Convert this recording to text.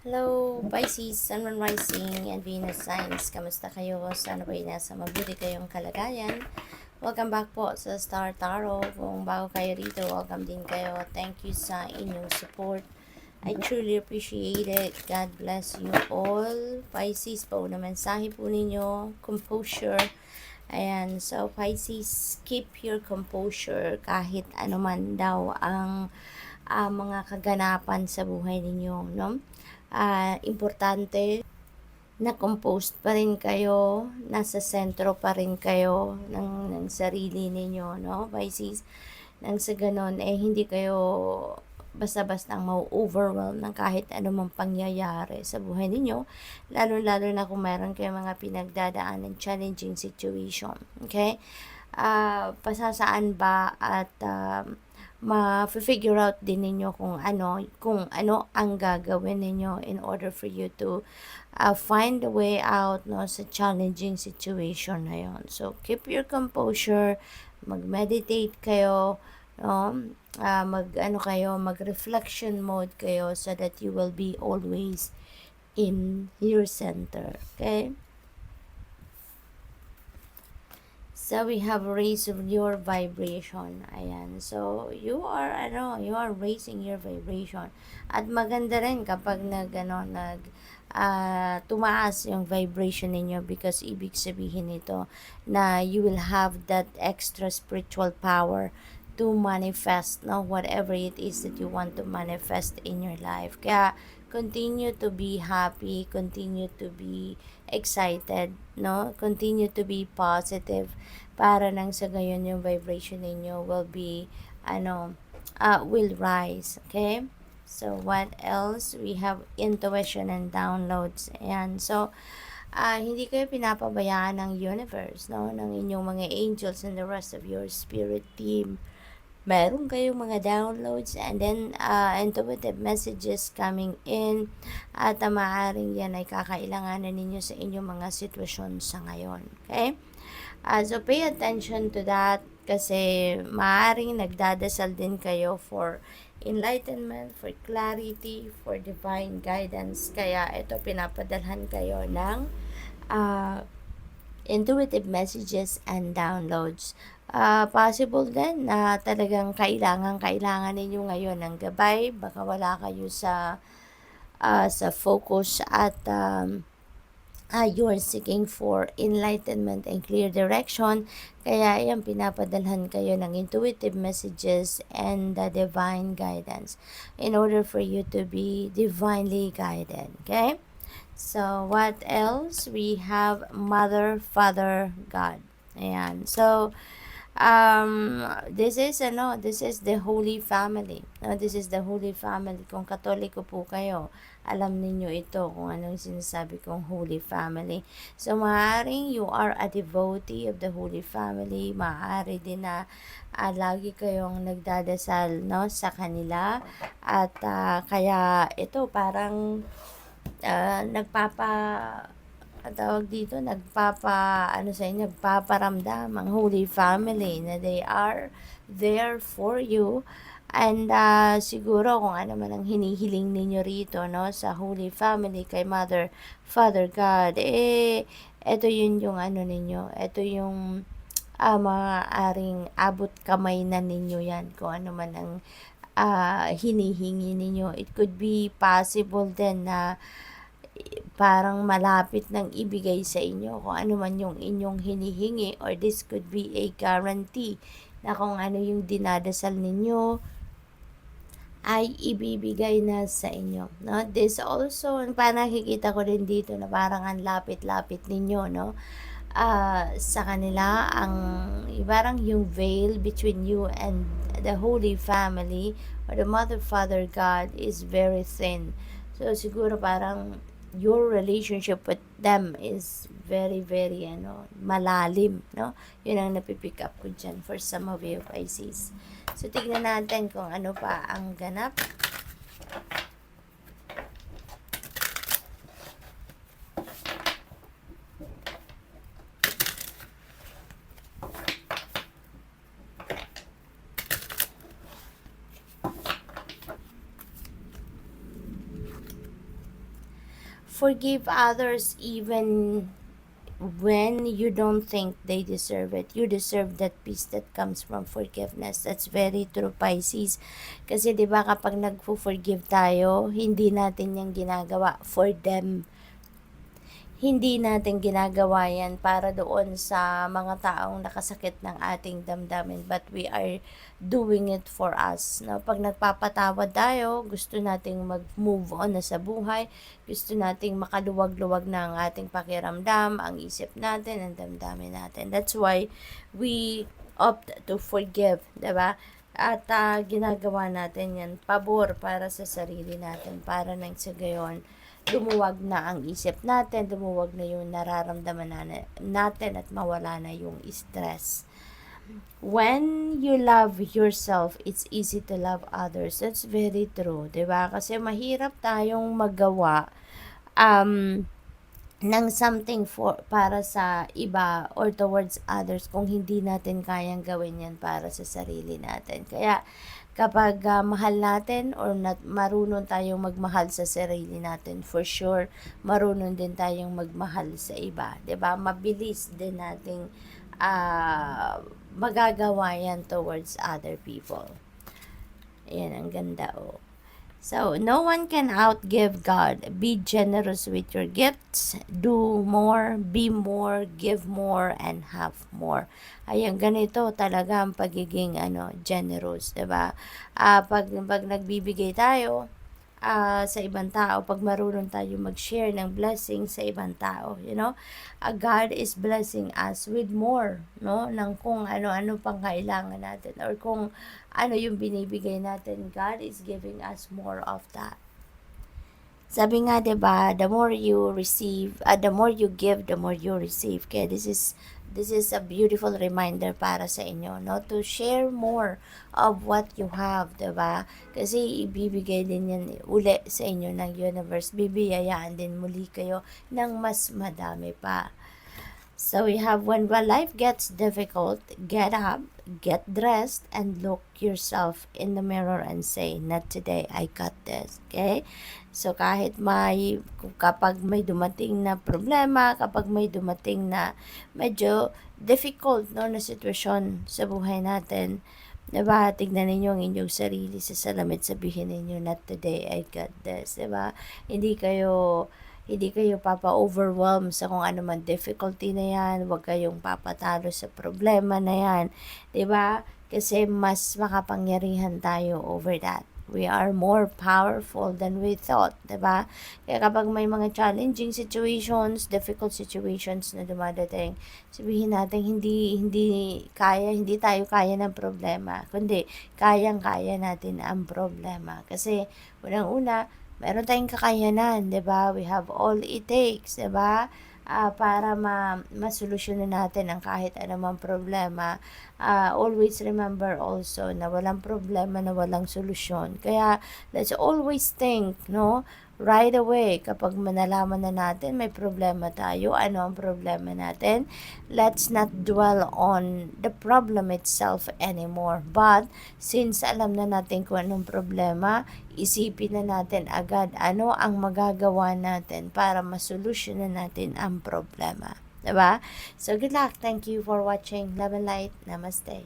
Hello, Pisces, Sun, Moon, Rising, and Venus Signs. Kamusta kayo? Sana ba'y nasa mabuti kayong kalagayan? Welcome back po sa Star Tarot. Kung bago kayo rito, welcome din kayo. Thank you sa inyong support. I truly appreciate it. God bless you all. Pisces, pauna mensahe po ninyo. Composure. Ayan, so Pisces, keep your composure kahit ano man daw ang mga kaganapan sa buhay ninyo, no? Importante na composed pa rin kayo, nasa sentro pa rin kayo ng sarili ninyo, no? Pisces, nang sa ganon, hindi kayo basta-basta mau-overwhelm ng kahit anumang pangyayari sa buhay ninyo, lalo-lalo na kung meron kayong mga pinagdadaan ng challenging situation, okay? Pasasaan ba at ma-figure out din ninyo kung ano ang gagawin ninyo in order for you to find a way out, no, sa challenging situation na yon. So keep your composure, mag-meditate kayo, no, mag-reflection mode kayo so that you will be always in your center, okay? So we have raise of your vibration. Ayan. So you are raising your vibration. At maganda rin kapag tumaas yung vibration ninyo, because ibig sabihin nito na you will have that extra spiritual power to manifest, no, whatever it is that you want to manifest in your life. Kaya continue to be happy, continue to be excited, no? Continue to be positive para nang sa gayon yung vibration ninyo will rise, okay? So what else? We have intuition and downloads. And so hindi kayo pinapabayaan ng universe, no, ng inyong mga angels and the rest of your spirit team. Meron kayong mga downloads and then intuitive messages coming in, at maaaring yan ay kakailanganan ninyo sa inyong mga sitwasyon sa ngayon. Okay? So pay attention to that, kasi maaaring nagdadasal din kayo for enlightenment, for clarity, for divine guidance. Kaya ito, pinapadalhan kayo ng intuitive messages and downloads. Possible din na talagang kailangan ninyo ngayon ng gabay. Baka wala kayo sa focus at you are seeking for enlightenment and clear direction. Kaya yan, pinapadalhan kayo ng intuitive messages and the divine guidance in order for you to be divinely guided. Okay? So, what else? We have Mother, Father, God. Ayan. So, this is the Holy Family. No, this is the Holy Family. Kung Katoliko po kayo, alam ninyo ito kung anong sinasabi kong Holy Family. So, maaaring you are a devotee of the Holy Family. Maaari din na lagi kayong nagdadasal, no, sa kanila. At kaya ito parang nagpaparamdam ang Holy Family na they are there for you. And siguro kung ano man ang hinihiling ninyo rito, no, sa Holy Family kay Mother, Father, God, ito yun yung ninyo, ito yung maaaring abot kamay na ninyo yan, kung ano man ang hinihingi ninyo. It could be possible then na parang malapit nang ibigay sa inyo kung ano man yung inyong hinihingi, or this could be a guarantee na kung ano yung dinadasal ninyo ay ibibigay na sa inyo, no? This also, parang nakikita ko din dito na parang ang lapit-lapit ninyo, no, sa kanila, parang yung veil between you and the Holy Family or the Mother, Father, God is very thin. So siguro parang your relationship with them is very, very malalim, no? Yun ang napipick up ko dyan for some of you, Pisces. So tignan natin kung ano pa ang ganap. Forgive others even when you don't think they deserve it. You deserve that peace that comes from forgiveness. That's very true, Pisces. Kasi 'di ba kapag nagfo-forgive tayo, hindi natin 'yang ginagawa for them. Hindi natin ginagawa yan para doon sa mga taong nakasakit ng ating damdamin, but we are doing it for us. No? Pag nagpapatawad tayo, gusto nating mag-move on na sa buhay, gusto nating makaluwag-luwag na ang ating pakiramdam, ang isip natin, ang damdamin natin. That's why we opt to forgive, 'di ba? At ginagawa natin yan pabor para sa sarili natin, para nang sa gayon lumuwag na ang isip natin, lumuwag na yung nararamdaman natin at mawala na yung stress. When you love yourself, it's easy to love others. That's very true, 'di ba? Kasi mahirap tayong magawa ng something para sa iba or towards others kung hindi natin kayang gawin yan para sa sarili natin. Kaya kapag mahal natin or marunong tayong magmahal sa sarili natin, for sure marunong din tayong magmahal sa iba, 'di ba? Mabilis din nating magagawa yan towards other people. Ayan, ang ganda, oh. So, no one can outgive God. Be generous with your gifts. Do more, be more, give more, and have more. Ayan, ganito talaga ang pagiging generous, 'di ba? Pag nagbibigay tayo sa ibang tao, pag marunong tayo mag-share ng blessing sa ibang tao, God is blessing us with more, no? Ng kung ano-ano pang kailangan natin or kung ano yung binibigay natin, God is giving us more of that. Sabi nga, 'di ba, the more you receive, the more you give, the more you receive. Kaya this is a beautiful reminder para sa inyo, no, to share more of what you have, 'di ba? Kasi ibibigay din yan uli sa inyo ng universe. Bibiyayaan din muli kayo ng mas madami pa. So we have, when life gets difficult, get up, get dressed, and look yourself in the mirror and say, not today, I got this. Okay? So kapag may dumating na problema, kapag may dumating na medyo difficult, no, na sitwasyon sa buhay natin, diba, tignan ninyo ang inyong sarili sa salamin, sabihin ninyo, not today, I got this, diba? Hindi kayo papa-overwhelm sa kung ano man difficulty na yan. Huwag kayong papatalo sa problema na yan. 'Di ba? Kasi mas makapangyarihan tayo over that. We are more powerful than we thought, 'di ba? Kaya kapag may mga challenging situations, difficult situations na dumadating, sabihin natin hindi tayo kaya ng problema, kundi kayang-kaya natin ang problema. Kasi unang-una, meron tayong kakayanan, 'di ba? We have all it takes, 'di ba? Para masolusyonan natin ang kahit anumang problema. Always remember also na walang problema na walang solusyon. Kaya let's always think, no? Right away, kapag manalaman na natin may problema tayo, ano ang problema natin, let's not dwell on the problem itself anymore. But since alam na natin kung anong problema, isipin na natin agad ano ang magagawa natin para masolusyonan natin ang problema. Diba? So, good luck. Thank you for watching. Love and light. Namaste.